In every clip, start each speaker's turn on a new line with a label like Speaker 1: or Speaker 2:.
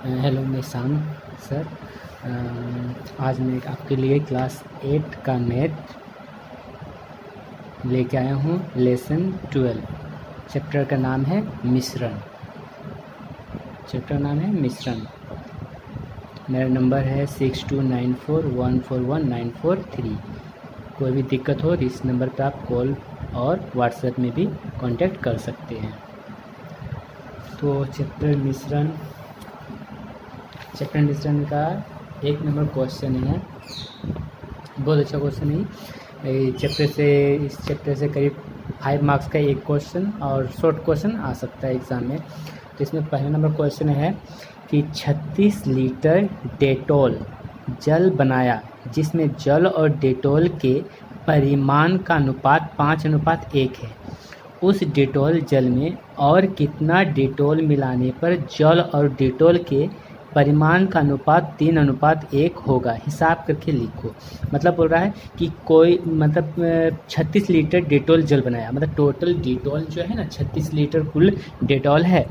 Speaker 1: Hello, मैं शाम sir. आज मैं आपके लिए क्लास 8 का मैथ लेके आया हूँ। लेसन 12। चैप्टर का नाम है मिश्रण। मेरा नंबर है 6294141943। कोई भी दिक्कत हो तो इस नंबर पर आप कॉल और व्हाट्सएप में भी कांटेक्ट कर सकते हैं। तो चैप्टर मिश्रण का 1 नंबर क्वेश्चन है। बहुत अच्छा क्वेश्चन है। इस चैप्टर से करीब 5 मार्क्स का एक क्वेश्चन और शॉर्ट क्वेश्चन आ सकता है एग्ज़ाम में। तो इसमें पहला नंबर क्वेश्चन है कि 36 लीटर डेटॉल जल बनाया जिसमें जल और डेटॉल के परिमाण का अनुपात 5:1 है। उस डेटॉल जल में और कितना डेटॉल मिलाने पर जल और डेटॉल के परिमाण का अनुपात 3:1 होगा। हिसाब करके लिखो। मतलब बोल रहा है कि 36 लीटर डेटॉल जल बनाया, मतलब टोटल डेटॉल जो है ना 36 लीटर कुल डेटॉल है।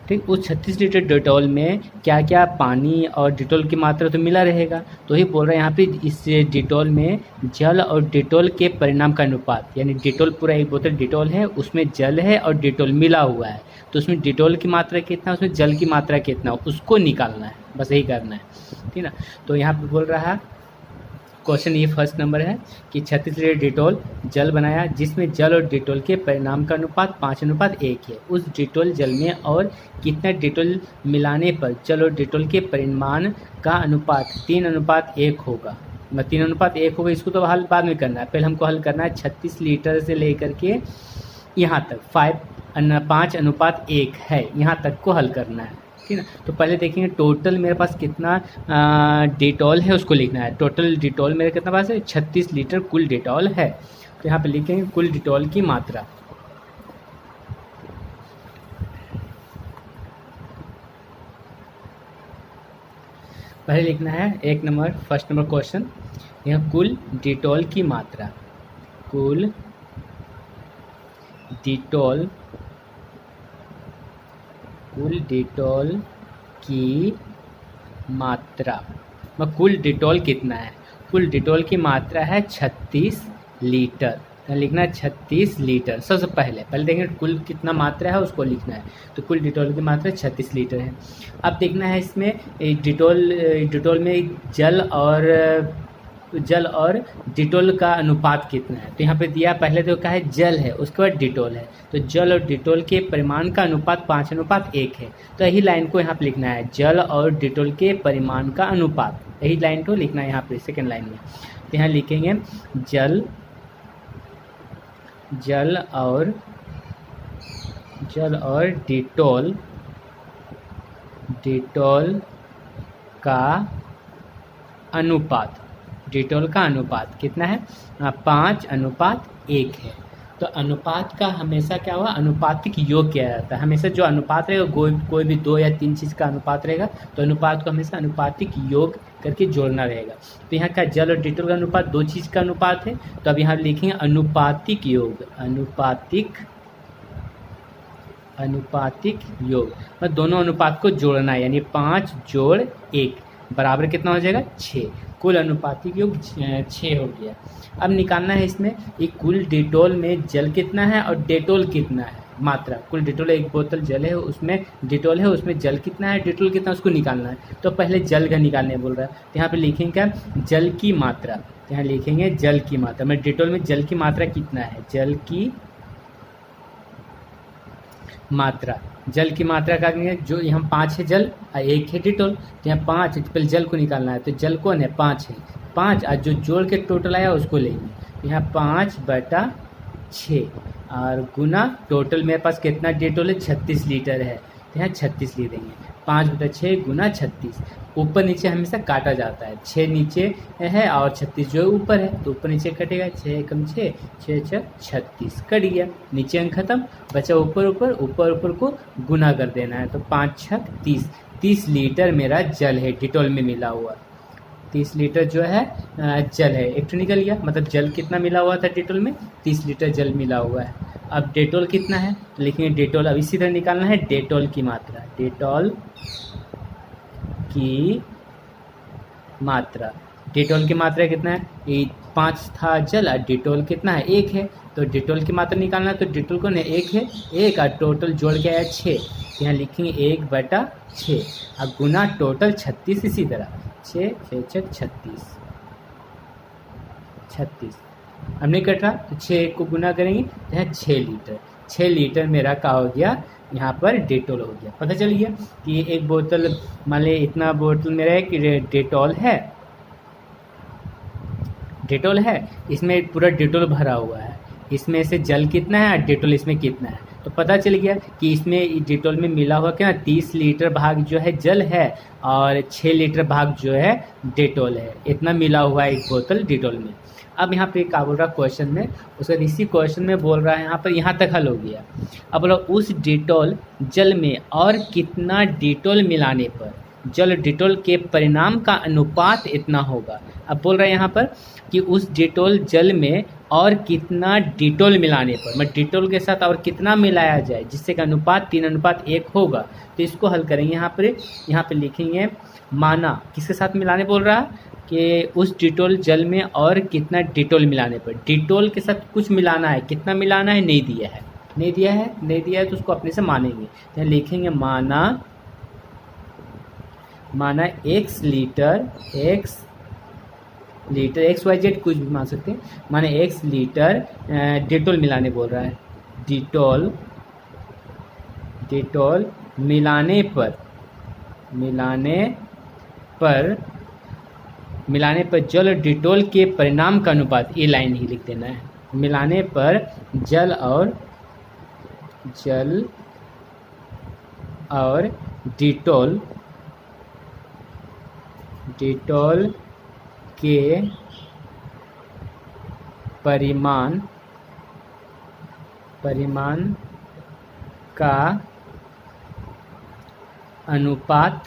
Speaker 1: ठीक, उस 36 लीटर डेटॉल में क्या क्या पानी और डेटॉल की मात्रा तो मिला रहेगा। तो ही बोल रहा है यहाँ पे इस डेटॉल में जल और डेटॉल के परिमाण का अनुपात, यानी डेटॉल पूरा एक बोतल डेटॉल है, उसमें जल है और डेटॉल मिला हुआ है। तो उसमें डेटॉल की मात्रा कितना, उसमें जल की मात्रा कितना, उसको निकालना है, बस यही करना है। ठीक ना। तो यहाँ पे बोल रहा है क्वेश्चन, ये फर्स्ट नंबर है कि 36 लीटर डेटॉल जल बनाया जिसमें जल और डेटॉल के परिमाण का अनुपात 5:1 है। उस डेटॉल जल में और कितना डेटॉल मिलाने पर जल और डेटॉल के परिमाण का अनुपात 3:1 होगा। 3:1 होगा, इसको तो हल बाद में करना है। पहले हमको हल करना है 36 लीटर से लेकर के यहाँ तक 5:1 है, यहाँ तक को हल करना है। ठीक है ना। तो पहले देखेंगे टोटल मेरे पास कितना डेटॉल है, उसको लिखना है। टोटल डेटॉल मेरे कितना पास है, 36 लीटर कुल डेटॉल है। तो यहाँ पे लिखेंगे कुल डेटॉल की मात्रा। पहले लिखना है फर्स्ट नंबर क्वेश्चन, यह कुल डेटॉल की मात्रा। कुल डेटॉल की मात्रा। कुल डेटॉल कितना है, कुल डेटॉल की मात्रा है 36 लीटर। लिखना है 36 लीटर। सबसे पहले देखेंगे कुल कितना मात्रा है उसको लिखना है। तो कुल डेटॉल की मात्रा 36 लीटर है। अब देखना है इसमें डेटॉल में जल और डेटॉल का अनुपात कितना है। तो यहाँ पे दिया, पहले तो क्या है, जल है, उसके बाद डेटॉल है। तो जल और डेटॉल के परिमाण का अनुपात 5:1 है। तो यही लाइन को यहाँ पे लिखना है, जल और डेटॉल के परिमाण का अनुपात। यही लाइन को लिखना है यहाँ पे सेकेंड लाइन में। तो यहाँ लिखेंगे जल और डेटॉल का अनुपात। डेटॉल का अनुपात कितना है, 5:1 है। तो अनुपात का हमेशा क्या हुआ, अनुपातिक योग किया जाता है। हमेशा जो अनुपात रहेगा, कोई भी 2 या 3 चीज़ का अनुपात रहेगा, तो अनुपात को हमेशा अनुपातिक योग करके जोड़ना रहेगा। तो यहाँ का जल और डेटॉल का अनुपात 2 चीज़ का अनुपात है। तो अब यहाँ लिखेंगे अनुपातिक योग। अनुपातिक योग मतलब दोनों अनुपात को जोड़ना है, यानी 5 जोड़ 1 बराबर कितना हो जाएगा, 6। कुल अनुपातिक योग 6 हो गया। अब निकालना है इसमें ये कुल डेटॉल में जल कितना है और डेटॉल कितना है, मात्रा। कुल डेटॉल, एक बोतल जल है, उसमें डेटॉल है, उसमें जल कितना है, डेटॉल कितना, उसको निकालना है। तो पहले जल का निकालने बोल रहा है। तो यहाँ पे लिखेंगे क्या, जल की मात्रा। यहाँ लिखेंगे जल की मात्रा, मतलब डेटॉल में जल की मात्रा कितना है, जल की मात्रा का जो यहाँ 5 है जल और 1 है डेटॉल। तो यहाँ 5, पहले जल को निकालना है। तो जल कौन है, 5 है। 5 और जो जोड़ के टोटल आया उसको लेंगे। यहाँ 5/6 और गुना टोटल मेरे पास कितना डेटॉल है, 36 लीटर है। तो यहाँ 36 ले देंगे। 5/6 गुना 36। ऊपर नीचे हमेशा काटा जाता है, 6 नीचे है और 36 जो है ऊपर है, तो ऊपर नीचे कटेगा। 6 एकम 6, 6 6 36 कट गया। नीचे अंक खत्म, बचा ऊपर को गुना कर देना है। तो 5 6 30। 30 लीटर मेरा जल है डेटॉल में मिला हुआ। 30 लीटर जो है जल है। एक तो निकल गया, मतलब जल कितना मिला हुआ था डेटॉल में, 30 लीटर जल मिला हुआ है। अब डेटॉल कितना है, तो लिखेंगे डेटॉल। अब इसी तरह निकालना है डेटॉल की मात्रा। डेटॉल की मात्रा। डिटॉल की मात्रा कितना है, ये 5 था जल और डिटॉल कितना है 1 है, तो डिटॉल की मात्रा निकालना है तो डिटॉल को 1 है 1 और टोटल जोड़ के आया 6, यहाँ लिखेंगे 1/6 और गुना टोटल 36 इसी तरह 6 6 36 अब नहीं कट रहा तो 6 को गुना करेंगे तो यहाँ 6 लीटर मेरा क्या हो गया, यहाँ पर डेटॉल हो गया। पता चल गया कि एक बोतल मान लीजिए इतना बोतल मेरा है कि डेटॉल है, इसमें पूरा डेटॉल भरा हुआ है, इसमें से जल कितना है और डेटॉल इसमें कितना है, तो पता चल गया कि इसमें डेटॉल में मिला हुआ क्या 30 लीटर भाग जो है जल है और 6 लीटर भाग जो है डेटॉल है, इतना मिला हुआ है एक बोतल डेटॉल में। अब यहाँ पे क्या बोल रहा है क्वेश्चन में, उसका इसी क्वेश्चन में बोल रहा है यहाँ पर, यहाँ तक हल हो गया। अब बोला उस डेटॉल जल में और कितना डेटॉल मिलाने पर जल डेटॉल के परिणाम का अनुपात इतना होगा। अब बोल रहा है यहाँ पर कि उस डेटॉल जल में और कितना डेटॉल मिलाने पर, मतलब डेटॉल के साथ और कितना मिलाया जाए जिससे का अनुपात 3:1 होगा। तो इसको हल करेंगे यहाँ पे लिखेंगे माना किसके साथ मिलाने बोल रहा है कि उस डेटॉल जल में और कितना डेटॉल मिलाने पर, डेटॉल के साथ कुछ मिलाना है, कितना मिलाना है नहीं दिया है तो उसको अपने से मानेंगे। यहाँ लिखेंगे माना x लीटर XYZ कुछ भी मान सकते हैं, माने x लीटर डेटॉल मिलाने बोल रहा है, डेटॉल मिलाने पर जल और डेटॉल के परिणाम का अनुपात, ये लाइन ही लिख देना है, मिलाने पर जल और डेटॉल के परिमाण का अनुपात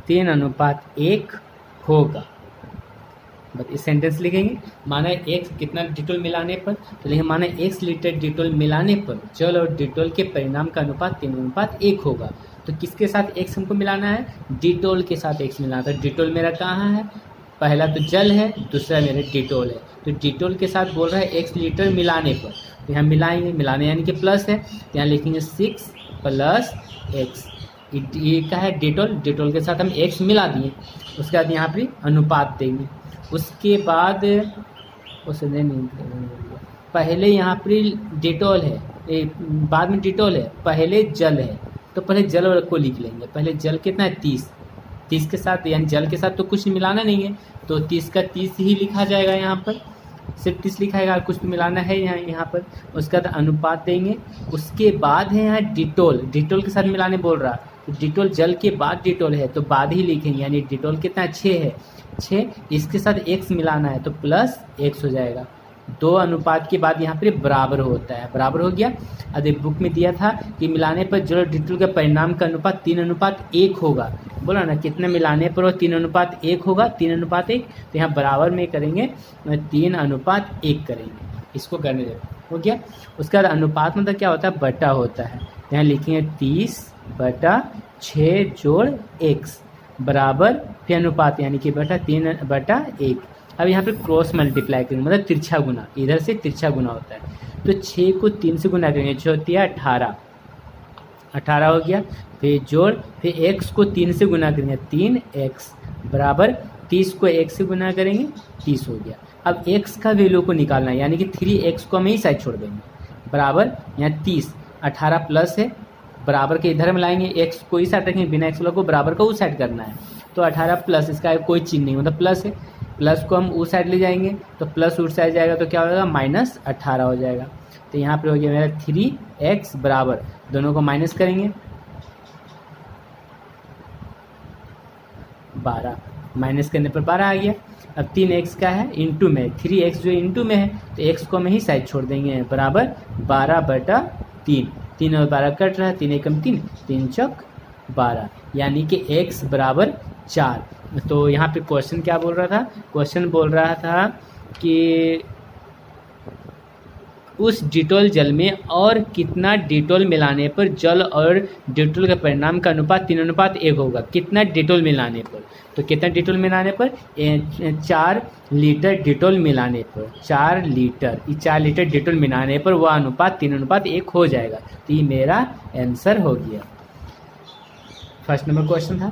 Speaker 1: 3:1 होगा। बस इस सेंटेंस लिखेंगे, माना x कितना डेटॉल मिलाने पर, तो लिखेंगे माना x लीटर डेटॉल मिलाने पर जल और डेटॉल के परिणाम का अनुपात 3:1 होगा। तो किसके साथ x हमको मिलाना है, डेटॉल के साथ x मिलाना है। डेटॉल मेरा कहाँ है, पहला तो जल है, दूसरा मेरा डेटॉल है, तो डेटॉल के साथ बोल रहा है x लीटर मिलाने पर, तो यहाँ मिलाने यानी कि प्लस है, तो यहाँ लिखेंगे 6 + x, ये क्या है डेटॉल के साथ हम x मिला दिए, उसके बाद यहाँ पर अनुपात देंगे। उसके बाद पहले यहाँ पर डेटॉल है, बाद में डेटॉल है, पहले जल है, तो पहले जल को लिख लेंगे। पहले जल कितना है 30 के साथ, यानी जल के साथ तो कुछ मिलाना नहीं है, तो 30 का 30 ही लिखा जाएगा, यहाँ पर सिर्फ 30 लिखा है, कुछ तो मिलाना है यहाँ पर। उसके बाद अनुपात देंगे। उसके बाद है यहाँ डेटॉल के साथ मिलाने बोल रहा, तो डेटॉल जल के बाद डेटॉल है तो बाद ही लिखेंगे, यानी डेटॉल कितना 6 है, 6 इसके साथ x मिलाना है तो +x हो जाएगा। 2 अनुपात के बाद यहाँ पर बराबर होता है, बराबर हो गया। अरे बुक में दिया था कि मिलाने पर जल और डेटॉल के परिणाम का अनुपात 3:1 होगा, बोला ना कितने मिलाने पर वो 3:1 होगा, 3:1, तो यहाँ बराबर में करेंगे 3:1 करेंगे, इसको करने दो, हो गया। उसके बाद अनुपात मतलब क्या होता है, बटा होता है, यहाँ लिखेंगे 30/6 जोड़ x बराबर फिर अनुपात यानी कि बटा 3/1। अब यहाँ पे क्रॉस मल्टीप्लाई करेंगे, मतलब तिरछा गुना, इधर से तिरछा गुना होता है, तो 6 को 3 से गुना करेंगे, जो होती है 18 हो गया, फिर जोड़, फिर x को 3 से गुना करेंगे 3x बराबर 30 को 1 से गुना करेंगे 30 हो गया। अब x का वैल्यू को निकालना है, यानी कि 3x को हम यही साइड छोड़ देंगे, बराबर यहाँ 30, 18 प्लस है, बराबर के इधर में लाएंगे, x को इस साइड रखेंगे, बिना x वाला को बराबर का उस साइड करना है, तो 18 प्लस, इसका कोई चिन्ह नहीं, मतलब प्लस है, प्लस को हम उस साइड ले जाएंगे तो प्लस उस साइड जाएगा तो क्या होगा -18 हो जाएगा। तो यहाँ पे हो गया मेरा 3x बराबर, दोनों को माइनस करेंगे 12, माइनस करने पर 12 आ गया। अब 3x का है इंटू में, 3x जो इंटू में है तो x को हम ही साइड छोड़ देंगे, बराबर 12/3, 3 और 12 कट रहा है, 3 एकम 3, 3 चौक 12, यानी कि x बराबर 4। तो यहाँ पे क्वेश्चन क्या बोल रहा था, क्वेश्चन बोल रहा था कि उस डिटोल जल में और कितना डिटोल मिलाने पर जल और डिटोल के परिणाम का अनुपात 3:1 होगा। कितना डिटोल मिलाने पर, तो कितना डिटोल मिलाने पर, 4 लीटर डिटोल मिलाने पर, 4 लीटर डिटोल मिलाने पर वह अनुपात 3:1 हो जाएगा। तो ये मेरा आंसर हो गया। फर्स्ट नंबर क्वेश्चन था।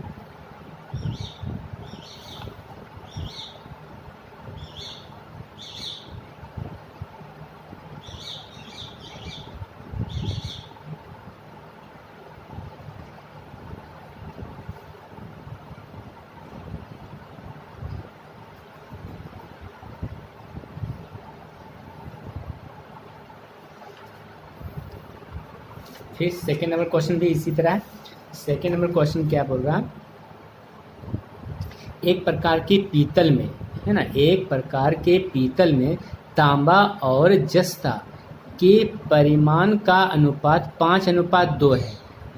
Speaker 1: फिर सेकेंड नंबर क्वेश्चन भी इसी तरह है। सेकेंड नंबर क्वेश्चन क्या बोल रहा, एक प्रकार के पीतल में, है ना, एक प्रकार के पीतल में तांबा और जस्ता के परिमाण का अनुपात 5:2 है।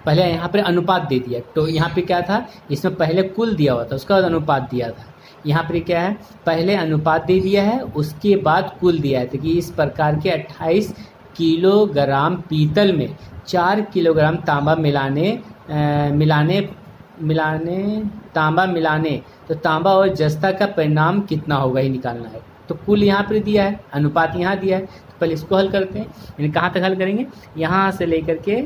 Speaker 1: पहले यहाँ पर अनुपात दे दिया, तो यहाँ पे क्या था, इसमें पहले कुल दिया हुआ था, उसका बाद अनुपात दिया था। यहाँ पर क्या है, पहले अनुपात दे दिया है, उसके बाद कुल दिया है। तो कि इस प्रकार के 28 किलोग्राम पीतल में 4 किलोग्राम तांबा मिलाने तो तांबा और जस्ता का परिणाम कितना होगा, ये निकालना है। तो कुल यहाँ पर दिया है, अनुपात यहाँ दिया है। तो पहले इसको हल करते हैं। यानी कहाँ तक हल करेंगे, यहाँ से लेकर के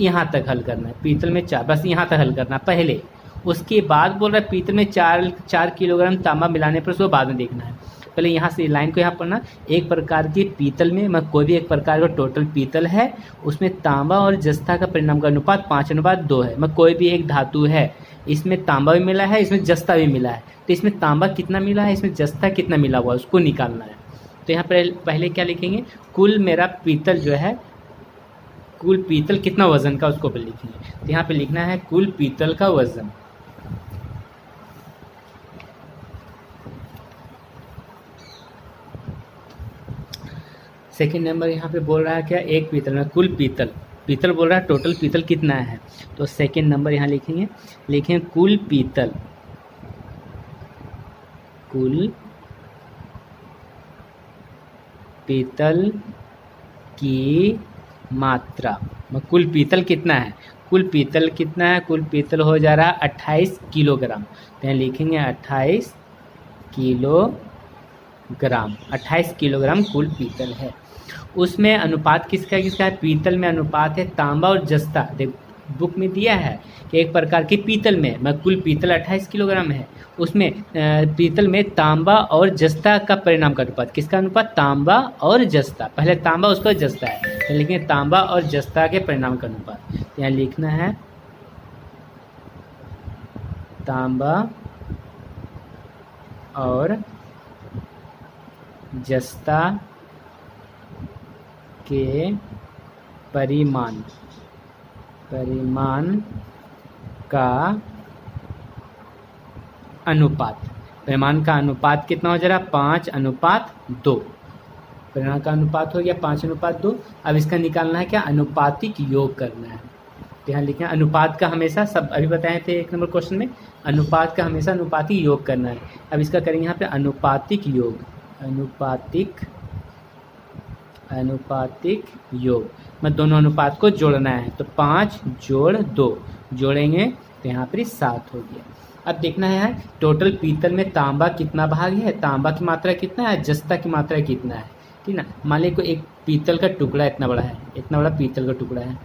Speaker 1: यहाँ तक हल करना है। पीतल में 4, बस यहाँ तक हल करना पहले। उसके बाद बोल रहा है पीतल में 4 किलोग्राम तांबा मिलाने पर उसको बाद में देखना है। पहले यहाँ से लाइन को यहाँ पढ़ना। एक प्रकार के पीतल में, मैं कोई भी एक प्रकार का टोटल पीतल है, उसमें तांबा और जस्ता का परिणाम का अनुपात 5:2 है। मैं कोई भी एक धातु है, इसमें तांबा भी मिला है, इसमें जस्ता भी मिला है, तो इसमें तांबा कितना मिला है, इसमें जस्ता कितना मिला हुआ है, उसको निकालना है। तो यहाँ पर पहले क्या लिखेंगे, कुल मेरा पीतल जो है, कुल पीतल कितना वजन का, उसको पर लिखेंगे। तो यहाँ पे लिखना है कुल पीतल का वजन। सेकेंड नंबर यहाँ पे बोल रहा है क्या, एक पीतल में कुल पीतल बोल रहा है टोटल पीतल कितना है। तो सेकेंड नंबर यहाँ लिखेंगे कुल पीतल की मात्रा। कुल पीतल कितना है, कुल पीतल हो जा रहा है 28 किलोग्राम। तो यहाँ लिखेंगे 28 किलोग्राम। 28 किलोग्राम कुल पीतल है। उसमें अनुपात किसका है, पीतल में अनुपात है तांबा और जस्ता। देख बुक में दिया है कि एक प्रकार के पीतल में कुल पीतल 28 किलोग्राम है, उसमें पीतल में तांबा और जस्ता का परिणाम का अनुपात, किसका अनुपात, तांबा और जस्ता। पहले तांबा उसका जस्ता है, तो लिखेंगे तांबा और जस्ता के परिणाम का अनुपात। यहाँ लिखना है तांबा और जस्ता के परिमाण का अनुपात। परिमाण का अनुपात कितना हो जा रहा है, 5:2। परिमाण का अनुपात हो गया 5:2। अब इसका निकालना है क्या, अनुपातिक योग करना है। तो यहाँ लिखें अनुपात का हमेशा, सब अभी बताए थे 1 नंबर क्वेश्चन में, अनुपात का हमेशा अनुपातिक योग करना है। अब इसका करेंगे यहाँ पे अनुपातिक योग। अनुपातिक योग में दोनों अनुपात को जोड़ना है। तो 5 + 2 जोड़ेंगे तो यहाँ पर 7 हो गया। अब देखना है टोटल पीतल में तांबा कितना भाग है, तांबा की मात्रा कितना है, जस्ता की मात्रा कितना है, ठीक ना। मान लीजिए एक पीतल का टुकड़ा इतना बड़ा है, इतना बड़ा पीतल का टुकड़ा है,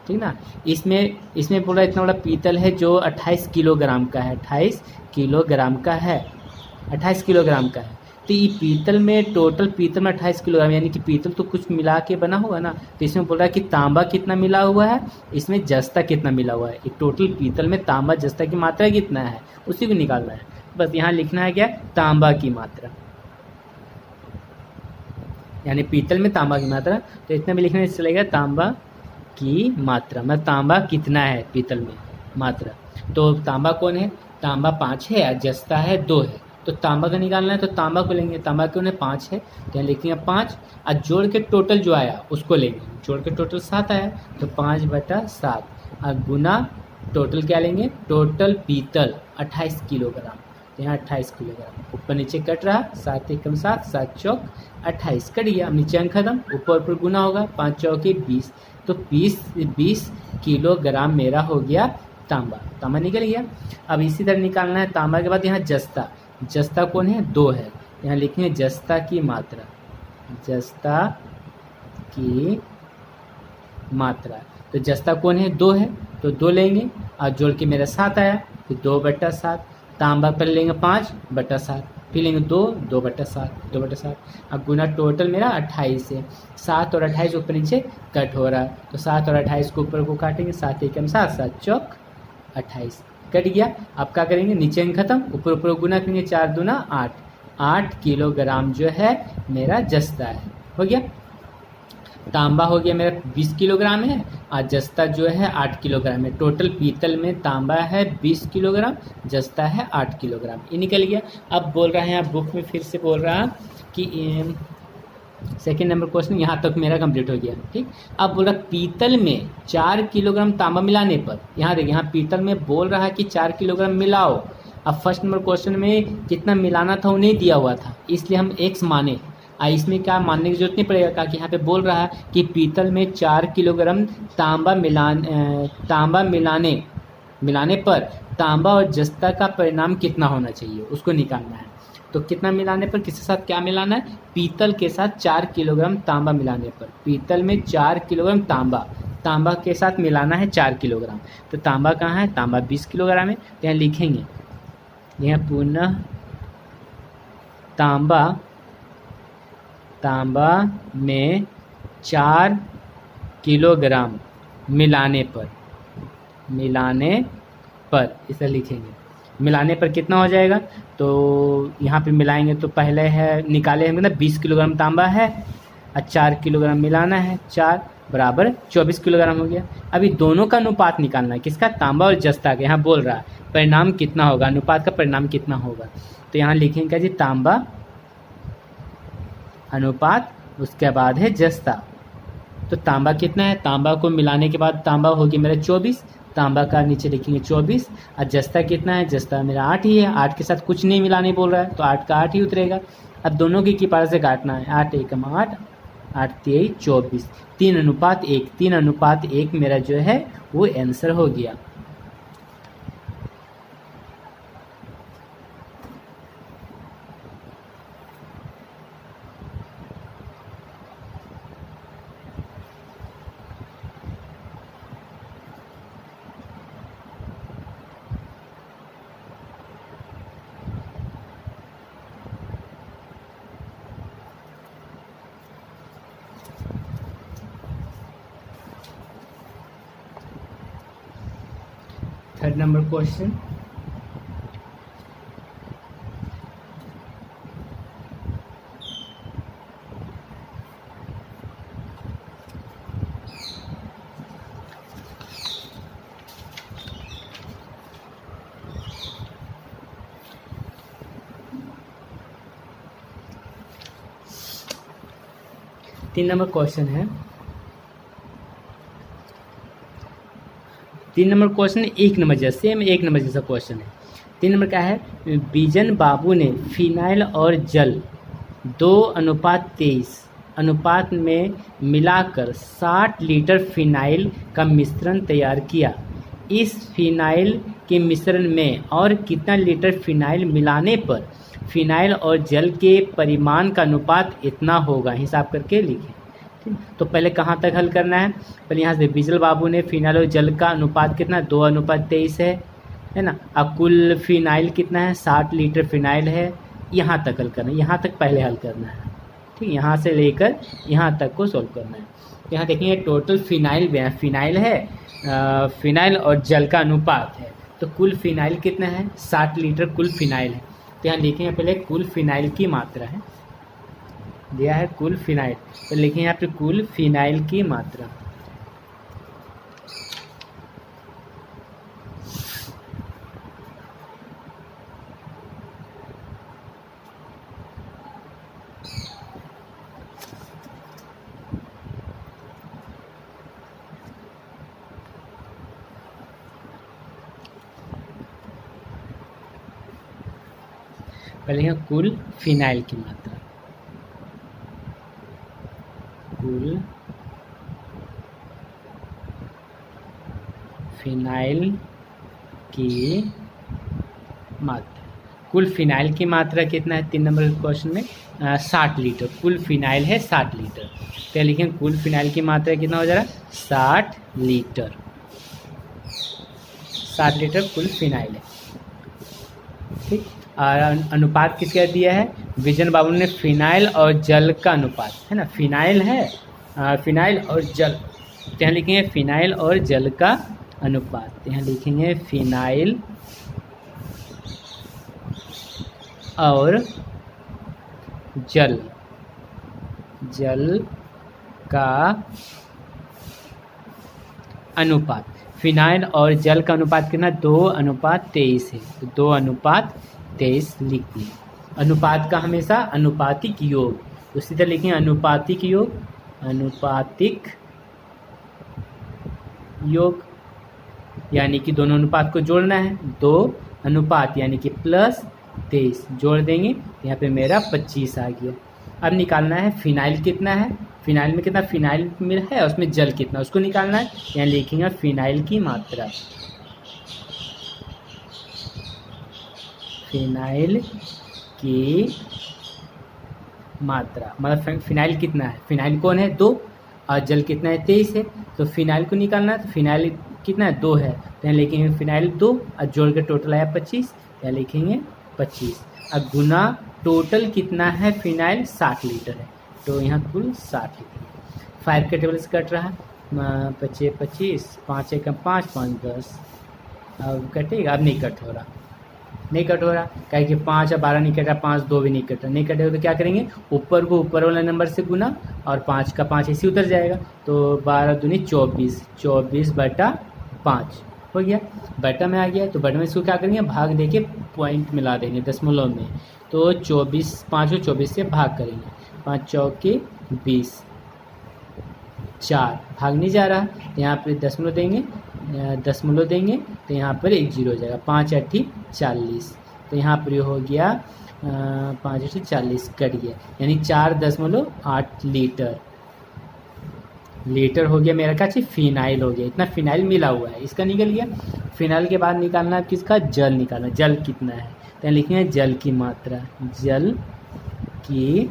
Speaker 1: ठीक ना। इसमें पूरा इतना बड़ा पीतल है जो 28 किलोग्राम का है, 28 किलोग्राम का है, 28 किलोग्राम का है। तो ये पीतल में, टोटल पीतल में 28 किलोग्राम, यानी कि पीतल तो कुछ मिला के बना होगा ना। तो इसमें बोल रहा है कि तांबा कितना मिला हुआ है, इसमें जस्ता कितना मिला हुआ है। एक टोटल पीतल में तांबा जस्ता की मात्रा कितना है, उसी को निकालना है। बस यहाँ लिखना है क्या, तांबा की मात्रा, यानी पीतल में तांबा की मात्रा। तो इतना भी लिखने से चलेगा तांबा की मात्रा, मतलब तांबा कितना है पीतल में मात्रा। तो तांबा कौन है, तांबा 5 है और जस्ता है 2 है। तो तांबा का निकालना है तो तांबा को लेंगे, तांबा क्यों है 5 है, तो यहाँ लिखेंगे 5 और जोड़ के टोटल जो आया उसको लेंगे, जोड़ के टोटल 7 आया तो 5/7 और गुना टोटल क्या लेंगे, टोटल पीतल 28 किलोग्राम। तो यहाँ 28 किलोग्राम, ऊपर नीचे कट रहा, 7 एकम 7, 7 चौक 28 कट गया। अब नीचे अंक खत्म, ऊपर ऊपर गुना होगा, 5 चौके 20, तो 20 किलोग्राम मेरा हो गया तांबा, तांबा निकल गया। अब इसी तरह निकालना है तांबा के बाद यहाँ जस्ता, जस्ता कौन है 2 है, यहाँ लिखेंगे जस्ता की मात्रा, जस्ता की मात्रा, तो जस्ता कौन है 2 है, तो 2 लेंगे और जोड़ के मेरा 7 आया, फिर 2/7, तांबा पर लेंगे 5/7, फिर लेंगे 2/7, 2/7, अब गुना टोटल मेरा 28 है, 7 और 28 ऊपर नीचे कट हो रहा है, तो 7 और 28 को ऊपर को काटेंगे, 7 एकम 7, 7 चौक 28 कट गया। अब क्या करेंगे, नीचे अंक खत्म, ऊपर ऊपर गुना करेंगे, 4 दूना 8, 8 किलोग्राम जो है मेरा जस्ता है, हो गया। तांबा हो गया मेरा 20 किलोग्राम है और जस्ता जो है 8 किलोग्राम है। टोटल पीतल में तांबा है 20 किलोग्राम, जस्ता है 8 किलोग्राम, ये निकल गया। अब बोल रहा है यहाँ बुक में फिर से बोल रहा कि सेकेंड नंबर क्वेश्चन यहाँ तक मेरा कंप्लीट हो गया, ठीक। अब बोल रहा पीतल में 4 किलोग्राम तांबा मिलाने पर, यहाँ देखिए यहाँ पीतल में बोल रहा है कि 4 किलोग्राम मिलाओ। अब फर्स्ट नंबर क्वेश्चन में कितना मिलाना था वो नहीं दिया हुआ था, इसलिए हम x माने, इसमें क्या मानने की जरूरत नहीं पड़ेगा, कि यहाँ पे बोल रहा है कि पीतल में 4 किलोग्राम तांबा मिलाने पर तांबा और जस्ता का परिणाम कितना होना चाहिए, उसको निकालना है। तो कितना मिलाने पर, किसके साथ क्या मिलाना है, पीतल के साथ 4 किलोग्राम तांबा मिलाने पर, पीतल में 4 किलोग्राम तांबा के साथ मिलाना है 4 किलोग्राम। तो तांबा कहाँ है, तांबा 20 किलोग्राम है, तो यहाँ लिखेंगे, यहाँ पुनः तांबा में 4 किलोग्राम मिलाने पर इसे लिखेंगे, मिलाने पर कितना हो जाएगा, तो यहाँ पे मिलाएंगे तो पहले है निकाले हैं ना 20 किलोग्राम तांबा है और 4 किलोग्राम मिलाना है, 4 बराबर 24 किलोग्राम हो गया। अभी दोनों का अनुपात निकालना है, किसका, तांबा और जस्ता का। यहाँ बोल रहा है परिणाम कितना होगा, अनुपात का परिणाम कितना होगा, तो यहाँ लिखेंगे जी तांबा अनुपात, उसके बाद है जस्ता। तो तांबा कितना है, तांबा को मिलाने के बाद तांबा होगी मेरा 24, तांबा का नीचे लिखेंगे 24, और जस्ता कितना है, जस्ता मेरा 8 ही है, 8 के साथ कुछ नहीं मिलाने बोल रहा है, तो 8 का 8 ही उतरेगा। अब दोनों की पार से काटना है, 8 एकम 8, 8 3 24, 3:1, 3:1 मेरा जो है वो आंसर हो गया। थर्ड नंबर क्वेश्चन, तीन नंबर क्वेश्चन है, 3 नंबर क्वेश्चन 1 नंबर जैसा, सेम 1 नंबर जैसा क्वेश्चन है। 3 नंबर क्या है, बीजन बाबू ने फिनाइल और जल 2:23 अनुपात में मिलाकर 60 लीटर फिनाइल का मिश्रण तैयार किया। इस फिनाइल के मिश्रण में और कितना लीटर फिनाइल मिलाने पर फिनाइल और जल के परिमाण का अनुपात इतना होगा, हिसाब करके लिखें। तो पहले कहाँ तक हल करना है, पहले यहाँ से बीजल बाबू ने फिनाइल और जल का अनुपात कितना 2:23 है ना। अब कुल फिनाइल कितना है, 60 लीटर फिनाइल है, यहाँ तक हल करना है, यहाँ तक पहले हल करना है, ठीक। यहाँ से लेकर यहाँ तक को सोल्व करना है। यहाँ देखेंगे टोटल फिनाइल है, फिनाइल और जल का अनुपात है, तो कुल फिनाइल कितना है 60 लीटर कुल फिनाइल है। तो यहाँ लिखेंगे पहले कुल फिनाइल की मात्रा है, दिया है कुल फिनाइल, तो लिखेंगे यहाँ पे कुल फिनाइल की मात्रा। पहले लिखेंगे कुल फिनाइल की मात्रा, कुल फिनाइल की मात्रा। कुल फिनाइल की मात्रा कितना है 3 नंबर क्वेश्चन में 60 लीटर। कुल फिनाइल है 60 लीटर। क्या लिखेंगे कुल फिनाइल की मात्रा कितना हो जा रहा है 60 लीटर। 60 लीटर कुल फिनाइल है। ठीक, और अनुपात किसका दिया है विजन बाबू ने, फिनाइल और जल का अनुपात है ना। फिनाइल है फिनाइल और जल, तो यहाँ लिखेंगे फिनाइल और जल का अनुपात। यहाँ लिखेंगे फिनाइल और जल का अनुपात। फिनाइल और जल का अनुपात कितना 2:23 है, तो 2:23 लिख दिए। अनुपात का हमेशा अनुपातिक योग, उसी तरह लिखेंगे अनुपातिक योग, अनुपातिक योग यानी कि दोनों अनुपात को जोड़ना है। 2 अनुपात यानी कि +23 जोड़ देंगे, यहाँ पे मेरा 25 आ गया। अब निकालना है फिनाइल कितना है, फिनाइल में कितना फिनाइल मिल है, उसमें जल कितना उसको निकालना है। यहाँ लिखेंगे फिनाइल की मात्रा, फिनाइल की मात्रा मतलब फिनाइल कितना है, फिनाइल कौन है 2 और जल कितना है 23 है, तो फिनाइल को निकालना है। तो फिनाइल कितना है 2 है, तो यहाँ लिखेंगे फिनाइल 2 और जोड़ के टोटल आया 25, यहाँ लिखेंगे 25। अब गुना टोटल कितना है फिनाइल 60 लीटर है, तो यहाँ कुल 60 लीटर। 5 के टेबल से कट रहा है 25 25, 5 1 5 5 10, अब कटेगा। अब नहीं कट हो रहा, नहीं कट हो रहा क्या कि 5 और 12 नहीं कट रहा, 5 2 भी नहीं कट रहा, नहीं कटेगा तो क्या करेंगे ऊपर को ऊपर वाला नंबर से गुना और 5 का 5 इसी उतर जाएगा, तो 12 दूनी 24, 24/5 हो गया। बटा में आ गया, तो बटा में इसको क्या करेंगे भाग देके पॉइंट मिला देंगे दशमलव में, तो 24 5 को 24 से भाग करेंगे, 5 चौके 20, 4 भाग नहीं जा रहा, तो यहाँ पर दशमलव देंगे तो यहाँ पर 1 0 हो जाएगा। 5 8 40, तो यहाँ पर हो गया 5 8 40 कट गया, यानी 4.8 लीटर हो गया मेरा क्या चीज़ फिनाइल हो गया। इतना फिनाइल मिला हुआ है, इसका निकल गया। फिनाइल के बाद निकालना है किसका जल निकालना, जल कितना है, तो लिखेंगे जल की मात्रा, जल की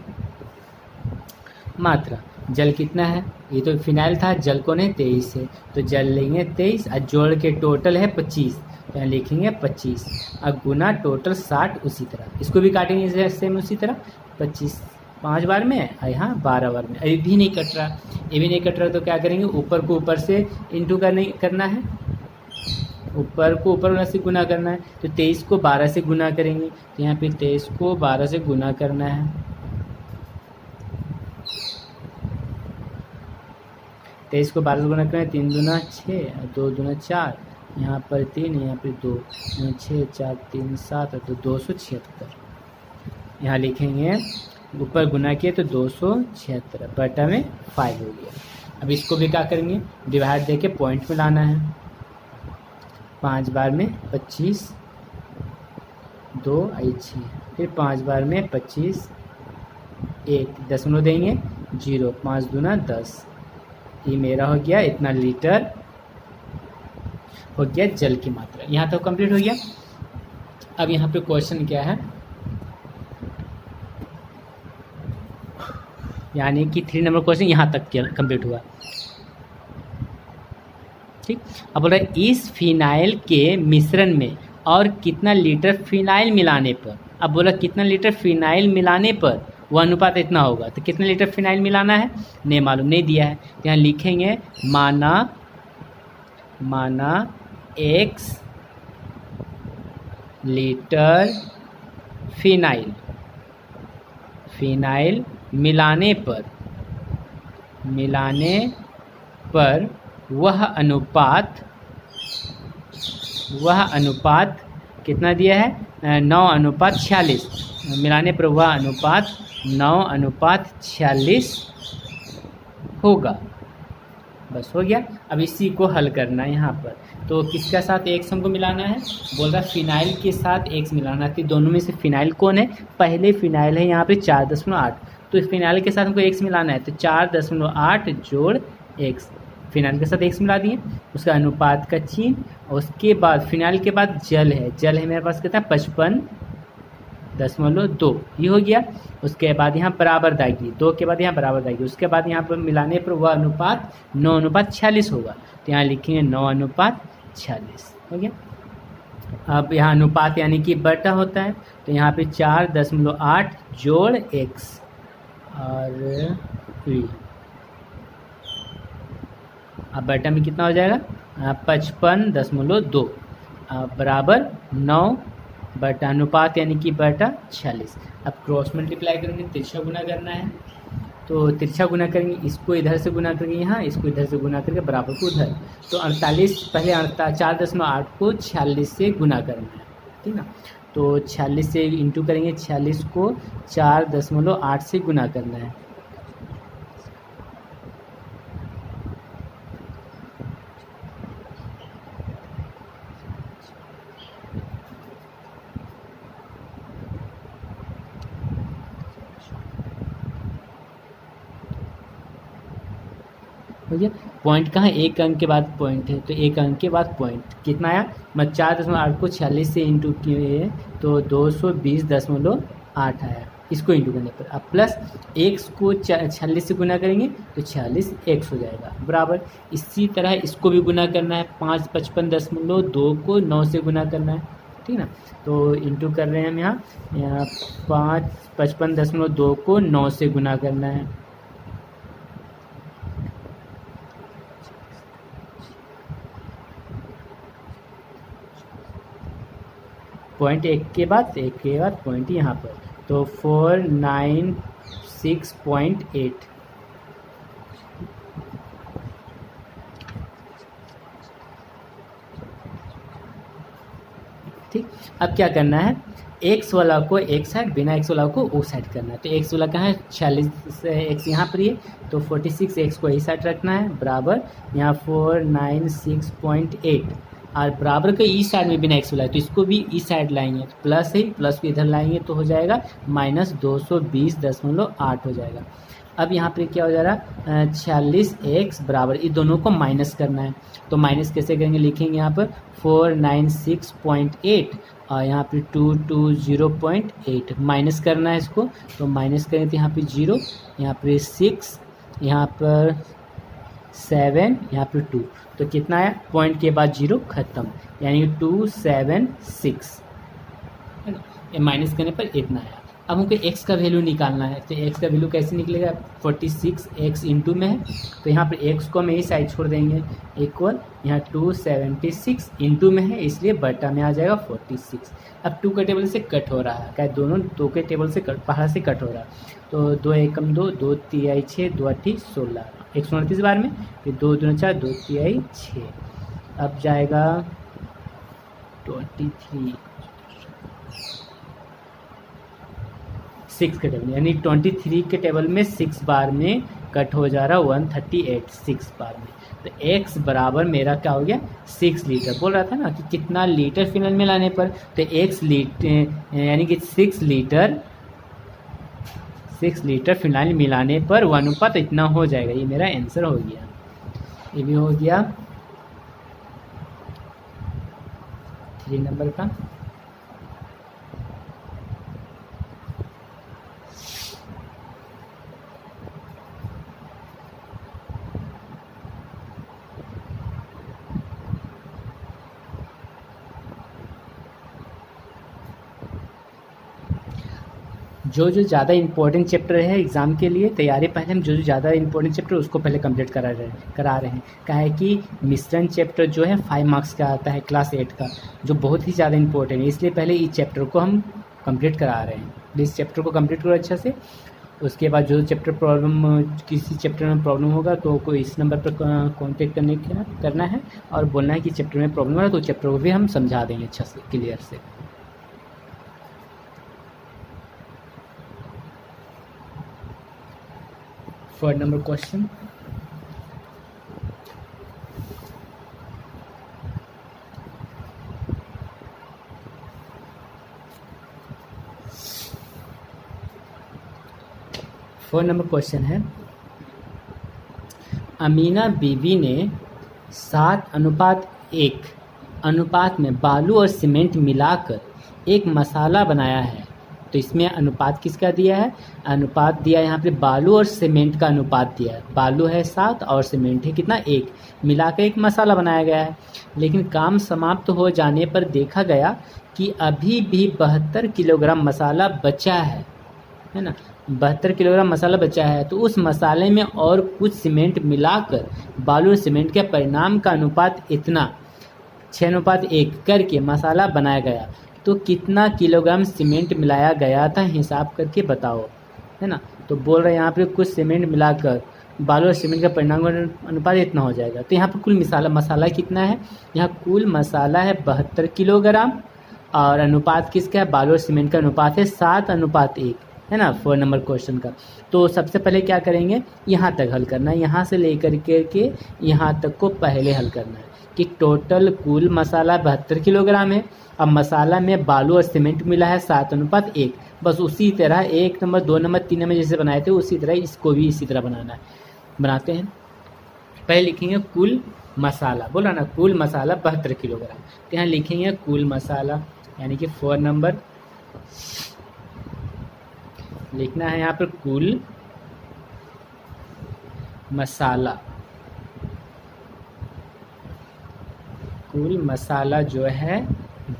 Speaker 1: मात्रा। जल कितना है, ये तो फिनाइल था, जल कौन है 23 है, तो जल लेंगे 23 और जोड़ के टोटल है 25, तो यहाँ लिखेंगे 25 और गुना टोटल 60 उसी तरह। इसको भी काटेंगे सेम उसी तरह, 25 5 बार में और यहाँ 12 बार में। अभी भी नहीं कट रहा, ये भी नहीं कट रहा, तो क्या करेंगे ऊपर को ऊपर से इंटू करना है, ऊपर को ऊपर वाला से गुना करना है, तो 23 को 12 से गुना करेंगे, तो यहाँ पे 23 को 12 से गुना करना है, 23 को 12 से गुना करें, 3 दूना 6 2 दूना 4, यहाँ पर 3 यहाँ पर 2, 6 4 3 7 तो 276। यहाँ लिखेंगे ऊपर गुना किए तो 276 बटा में 5 हो गया। अब इसको भी क्या करेंगे डिवाइड देके पॉइंट में लाना है, 5 बार में 25 2 6, फिर 5 बार में 25 1 दशमलव देंगे 0, 5 दूना 10, ये मेरा हो गया इतना लीटर हो गया जल की मात्रा। यहाँ तक कंप्लीट हो गया। अब यहाँ पे क्वेश्चन क्या है, यानी कि 3 नंबर क्वेश्चन यहाँ तक कंप्लीट हुआ। ठीक, अब बोल रहा है इस फिनाइल के मिश्रण में और कितना लीटर फिनाइल मिलाने पर, अब बोला कितना लीटर फिनाइल मिलाने पर वह अनुपात इतना होगा, तो कितना लीटर फिनाइल मिलाना है नहीं मालूम, नहीं दिया है, तो यहाँ लिखेंगे माना x लीटर फिनाइल मिलाने पर वह अनुपात कितना दिया है 9:46, मिलाने पर वह अनुपात 9:46 होगा। बस हो गया। अब इसी को हल करना है यहाँ पर। तो किसके साथ एक्स हमको मिलाना है, बोल रहा है फिनाइल के साथ एक्स मिलाना है। तो दोनों में से फिनाइल कौन है, पहले फिनाइल है यहाँ पे 4.8, तो इस फिनाइल के साथ हमको एक्स मिलाना है। तो 4.8 जोड़ एक्स, फिनाइल के साथ एक्स मिला दिए, उसका अनुपात का चिन्ह, और उसके बाद फिनाइल के बाद जल है, जल है मेरे पास कितना 55.2, ये हो गया। उसके बाद यहाँ बराबर दागी, 2 के बाद यहाँ बराबर दागी, उसके बाद यहाँ पर मिलाने पर वह अनुपात 9:46 होगा। तो यहाँ लिखेंगे 9:46 हो गया। अब यहाँ अनुपात यानी कि बटा होता है, तो यहाँ पे 4.8 जोड़ एक्स और वी, अब बटा में कितना हो जाएगा 55.2 बराबर 9 बटा अनुपात यानी कि बटा 46। अब क्रॉस मल्टीप्लाई करेंगे, तिरछा गुना करना है, तो तिरछा गुना करेंगे, इसको इधर से गुना करेंगे यहाँ, इसको इधर से गुना करके बराबर को उधर। तो 48 पहले 4.8 को 46 से गुना करना है, ठीक ना। तो 46 से इंटू करेंगे, 46 को 4.8 से गुना करना है। हो गया। पॉइंट कहाँ, एक अंक के बाद पॉइंट है, तो एक अंक के बाद पॉइंट कितना आया, मैं 4.8 को 46 से इंटू किए तो 220.8 आया, इसको इंटू करने पर। अब प्लस एक्स को 46 से गुना करेंगे तो 46 एक्स हो जाएगा बराबर। इसी तरह इसको भी गुना करना है, 555.2 को 9 से गुना करना है, ठीक ना। तो इंटू कर रहे हैं हम यहाँ 555.2 को 9 से गुना करना है। पॉइंट एक के बाद पॉइंट यहाँ पर, तो 496.8। ठीक, अब क्या करना है, एक्स वाला को एक साइड, बिना एक्स वाला को वो साइड करना है। तो एक्स वाला कहाँ है 46 एक्स यहाँ पर है, तो 46 एक्स को यही साइड रखना है बराबर, यहाँ 496.8 और बराबर के ई साइड में बिना एक्स वाला है, तो इसको भी ई साइड लाएंगे, तो प्लस है, प्लस को इधर लाएंगे तो हो जाएगा -220.8 हो जाएगा। अब यहाँ पे क्या हो जा रहा है 46 एक्स बराबर, ये दोनों को माइनस करना है। तो माइनस कैसे करेंगे, लिखेंगे यहाँ पर 496.8 और यहाँ पे 220.8 माइनस करना है इसको, तो माइनस करेंगे तो यहाँ पे 0, यहाँ पर 6, यहाँ पर 7, यहाँ पर 2, तो कितना आया, पॉइंट के बाद 0 खत्म, यानी 276, ये माइनस करने पर इतना आया। अब हमको x का वैल्यू निकालना है, तो x का वैल्यू कैसे निकलेगा, 46 x इंटू में है, तो यहाँ पर x को हम यही साइड छोड़ देंगे, इक्वल यहाँ 276 इंटू में है इसलिए बटा में आ जाएगा 46। अब 2 का टेबल से कट हो रहा है, क्या दोनों 2 के टेबल से बाहर से कट हो रहा है, तो 2 एकम 2, 2 तिहाई 6, 2 अठी 16, 129 बार में, फिर 2 दूना 4, 2 तिहाई 6, अब जाएगा 23 6 के टेबल, यानी 23 के टेबल में 6 बार में कट हो जा रहा 138 6 बार में। तो x बराबर मेरा क्या हो गया 6 लीटर, बोल रहा था ना कि कितना लीटर फिनाइल मिलाने पर, तो x लीटर यानी कि 6 लीटर फिनाइल मिलाने पर 1 अनुपात इतना हो जाएगा, ये मेरा आंसर हो गया। ये भी हो गया 3 नंबर का। जो ज़्यादा इंपॉर्टेंट चैप्टर है एग्ज़ाम के लिए तैयारी, पहले हम जो ज़्यादा इंपॉर्टेंट चैप्टर उसको पहले कंप्लीट करा रहे हैं। क्या है कि मिश्रण चैप्टर जो है 5 मार्क्स का आता है क्लास 8 का, जो बहुत ही ज़्यादा इंपॉर्टेंट है, इसलिए पहले इस चैप्टर को हम कंप्लीट करा रहे हैं। इस चैप्टर को कंप्लीट करो अच्छा से, उसके बाद जो चैप्टर प्रॉब्लम, किसी चैप्टर में प्रॉब्लम होगा तो कोई इस नंबर पर कॉन्टेक्ट करना है और बोलना है कि चैप्टर में प्रॉब्लम है, तो चैप्टर को भी हम समझा देंगे अच्छा से क्लियर से। 4 नंबर क्वेश्चन, 4 नंबर क्वेश्चन है, अमीना बीबी ने 7:1 अनुपात में बालू और सीमेंट मिलाकर एक मसाला बनाया है। तो इसमें अनुपात किसका दिया है? अनुपात दिया है यहाँ पे बालू और सीमेंट का अनुपात दिया है। बालू है 7 और सीमेंट है कितना? 1, मिलाकर एक मसाला बनाया गया है। लेकिन काम समाप्त हो जाने पर देखा गया कि अभी भी 72 किलोग्राम मसाला बचा है ना, 72 किलोग्राम मसाला बचा है। तो उस मसाले में और कुछ सीमेंट मिलाकर बालू और सीमेंट के परिणाम का अनुपात इतना 6:1 करके मसाला बनाया गया। तो कितना किलोग्राम सीमेंट मिलाया गया था, हिसाब करके बताओ, है ना। तो बोल रहे हैं यहाँ पे कुछ सीमेंट मिलाकर बालू और सीमेंट का परिणाम अनुपात इतना हो जाएगा। तो यहाँ पर कुल मसाला कितना है? यहाँ कुल मसाला है 72 किलोग्राम और अनुपात किसका है? बालू और सीमेंट का अनुपात है 7:1, है ना, 4 नंबर क्वेश्चन का। तो सबसे पहले क्या करेंगे, यहाँ तक हल करना है, यहाँ से लेकर के यहाँ तक को पहले हल करना है कि टोटल कुल मसाला 72 किलोग्राम है। अब मसाला में बालू और सीमेंट मिला है 7:1। बस उसी तरह 1 नंबर 2 नंबर 3 नंबर जैसे बनाए थे उसी तरह इसको भी इसी तरह बनाना है। बनाते हैं, पहले लिखेंगे कुल मसाला, बोला ना कुल मसाला 72 किलोग्राम। तो यहाँ लिखेंगे कुल मसाला यानी कि 4 नंबर लिखना है यहाँ पर कुल मसाला। कुल मसाला जो है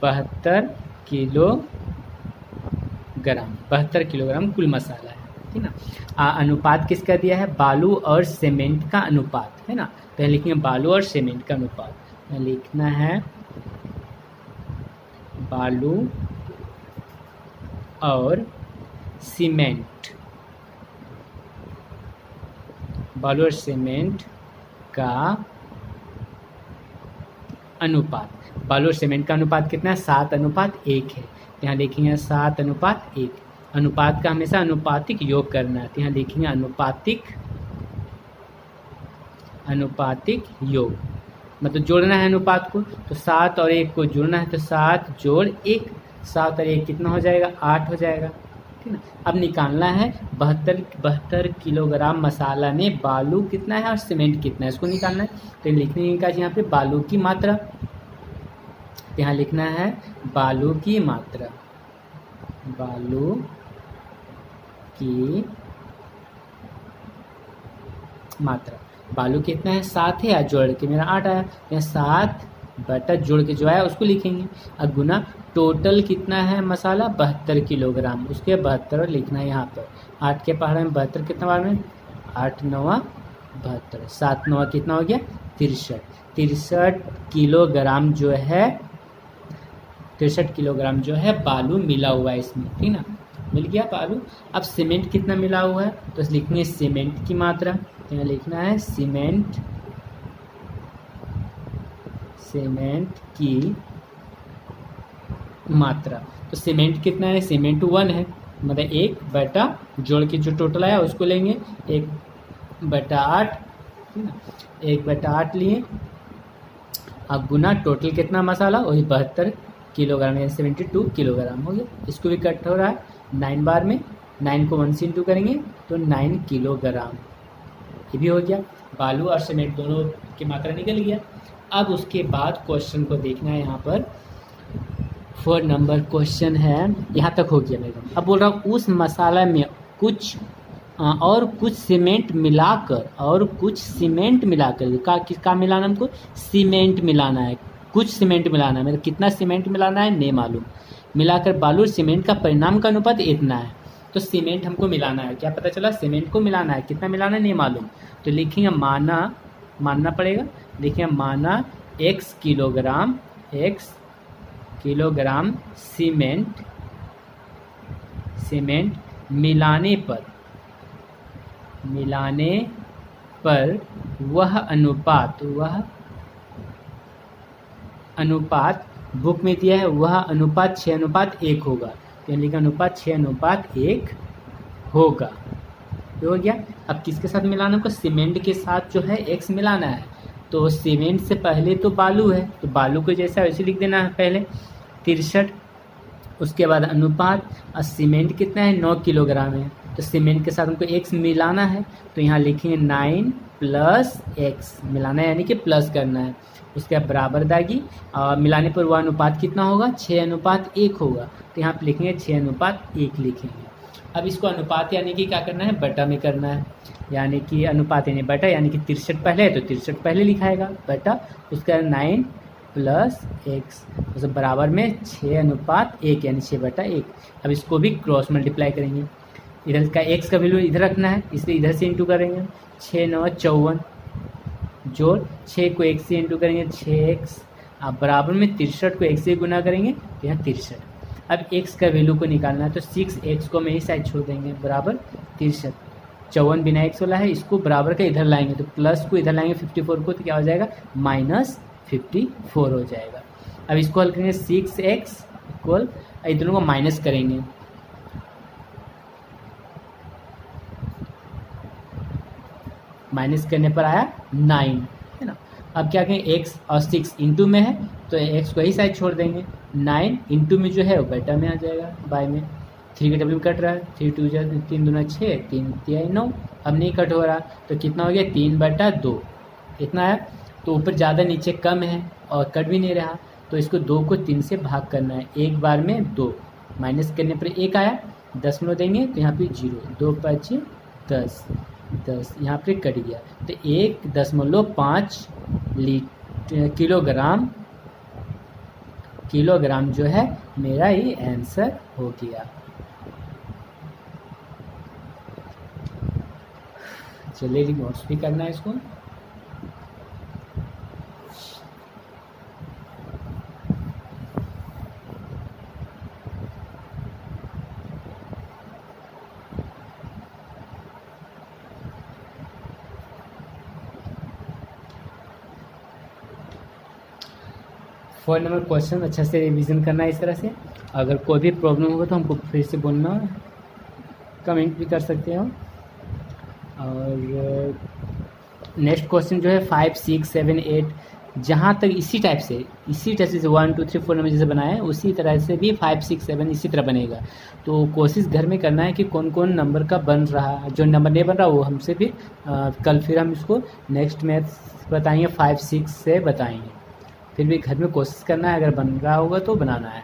Speaker 1: 72 किलोग्राम कुल मसाला है, ठीक ना। अनुपात किसका दिया है? बालू और सीमेंट का अनुपात, है ना। तो लिखेंगे बालू और सीमेंट का अनुपात। लिखना है बालू और सीमेंट, बालू और सीमेंट का अनुपात। बालू और सीमेंट का अनुपात कितना है? 7:1 है। यहाँ लिखेंगे 7:1। अनुपात का हमेशा अनुपातिक योग करना है। तो यहाँ लिखेंगे अनुपातिक योग, मतलब जोड़ना है अनुपात को। तो 7 और 1 को जोड़ना है, तो 7 जोड़ 1, 7 और 1 कितना हो जाएगा? 8 हो जाएगा, ठीक ना। अब निकालना है 72 किलोग्राम मसाला में बालू कितना है और सीमेंट कितना है, इसको निकालना है। तो लिखने का यहाँ पे बालू की मात्रा, यहाँ लिखना है बालू की मात्रा, बालू की मात्रा। बालू कितना है? 7 है, या जोड़ के मेरा 8 आया। यहाँ 7 बटा जोड़ के जो आया उसको लिखेंगे। अब गुना टोटल कितना है मसाला? 72 किलोग्राम, उसके 72 लिखना है यहाँ पर। 8 के पहाड़ में 72 कितना बार में? 8 9 72, 7 9 कितना हो गया? 63 किलोग्राम जो है, 63 किलोग्राम जो है बालू मिला हुआ है इसमें, ठीक ना, मिल गया बालू। अब सीमेंट कितना मिला हुआ है? तो लिखेंगे सीमेंट की मात्रा। यहाँ लिखना है सीमेंट की मात्रा। तो सीमेंट कितना है? सीमेंट 1 है, मतलब 1 बटा जोड़ के जो टोटल आया उसको लेंगे 1/8, ठीक ना, 1/8 लिए। अब गुना टोटल कितना मसाला? वही 72 किलोग्राम, यानी 72 किलोग्राम हो गया। इसको भी कट हो रहा है 9 बार में, 9 को 1 से इंटू करेंगे तो 9 किलोग्राम, ये भी हो गया। बालू और सीमेंट दोनों की मात्रा निकल गया। अब उसके बाद क्वेश्चन को देखना है, यहाँ पर 4 नंबर क्वेश्चन है, यहाँ तक हो गया मेरा। अब बोल रहा हूँ उस मसाला में कुछ सीमेंट मिलाकर, किसका मिलाना हमको? सीमेंट मिलाना है, कुछ सीमेंट मिलाना है, मतलब कितना सीमेंट मिलाना है नहीं मालूम। मिलाकर बालू और सीमेंट का परिणाम का अनुपात इतना है। तो सीमेंट हमको मिलाना है, क्या पता चला? सीमेंट को मिलाना है, कितना मिलाना है नहीं मालूम। तो लिखेंगे मानना पड़ेगा। देखिए माना x किलोग्राम सीमेंट मिलाने पर वह अनुपात बुक में दिया है, वह अनुपात 6:1 होगा। यानी कि अनुपात 6:1 होगा। ये हो गया। अब किसके साथ मिलाना है? सीमेंट के साथ जो है x मिलाना है। तो सीमेंट से पहले तो बालू है, तो बालू को जैसा वैसे लिख देना है पहले 63, उसके बाद अनुपात। और सीमेंट कितना है? 9 किलोग्राम है, तो सीमेंट के साथ हमको x मिलाना है, तो यहाँ लिखेंगे 9 प्लस x, मिलाना है यानी कि प्लस करना है। उसके बाद बराबर दागी, मिलाने पर वह अनुपात कितना होगा, 6:1 होगा, तो यहाँ पे लिखेंगे 6:1 लिखेंगे। अब इसको अनुपात यानी कि क्या करना है, बटा में करना है, यानी कि अनुपात यानी बटा, यानी कि 63 पहले है तो 63 पहले लिखाएगा बटा, उसका 9 प्लस x, तो बराबर में 6:1 यानी 6/1। अब इसको भी क्रॉस मल्टीप्लाई करेंगे, इधर का x का वैल्यू इधर रखना है, इसलिए इधर से इंटू करेंगे, 6×9 = 54, जोड़ 6 को 1 से इंटू करेंगे 6x, अब बराबर में 63 को 1 से गुना करेंगे तो यहाँ 63। अब x का वैल्यू को निकालना है, तो 6x को में ही साइड छोड़ देंगे, बराबर 63। 54 बिना x वाला है, इसको बराबर का इधर लाएंगे, तो प्लस को इधर लाएंगे 54 को, तो क्या हो जाएगा, -54 हो जाएगा। अब इसको हल करेंगे, 6x इक्वल, इन दोनों को माइनस करेंगे, माइनस करने पर आया 9, है ना। अब क्या करेंगे, x और 6 इंटू में है तो x को ही साइड छोड़ देंगे, 9 इंटू में जो है वो बेटा में आ जाएगा, बाय में 3 के डबल में कट रहा है, 3 2 3 दूना 6, 3 3 9, अब नहीं कट हो रहा, तो कितना हो गया, 3/2 इतना है। तो ऊपर ज़्यादा नीचे कम है और कट भी नहीं रहा, तो इसको 2 को 3 से भाग करना है, एक बार में 2, माइनस करने पर 1 आया, 10 देंगे तो यहाँ पे 0, 2 5 10, 10 यहाँ पे कट गया, तो 1.5 किलोग्राम जो है मेरा ये आंसर हो गया। चलिए नोट्स भी करना है इसको। फोर नंबर क्वेश्चन अच्छा से रिवीजन करना है इस तरह से। अगर कोई भी प्रॉब्लम होगा तो हमको फिर से बोलना, कमेंट भी कर सकते हो। और नेक्स्ट क्वेश्चन जो है 5 6 7 8, जहाँ तक इसी टाइप से जैसे 1 2 3 4 नंबर जैसे बनाया है उसी तरह से भी 5 6 7 इसी तरह बनेगा। तो कोशिश घर में करना है कि कौन कौन नंबर का बन रहा है, जो नंबर नहीं बन रहा वो हमसे भी कल फिर हम इसको नेक्स्ट मैथ्स बताएंगे, 5 6 से बताएंगे। फिर भी घर में कोशिश करना है, अगर बन रहा होगा तो बनाना है।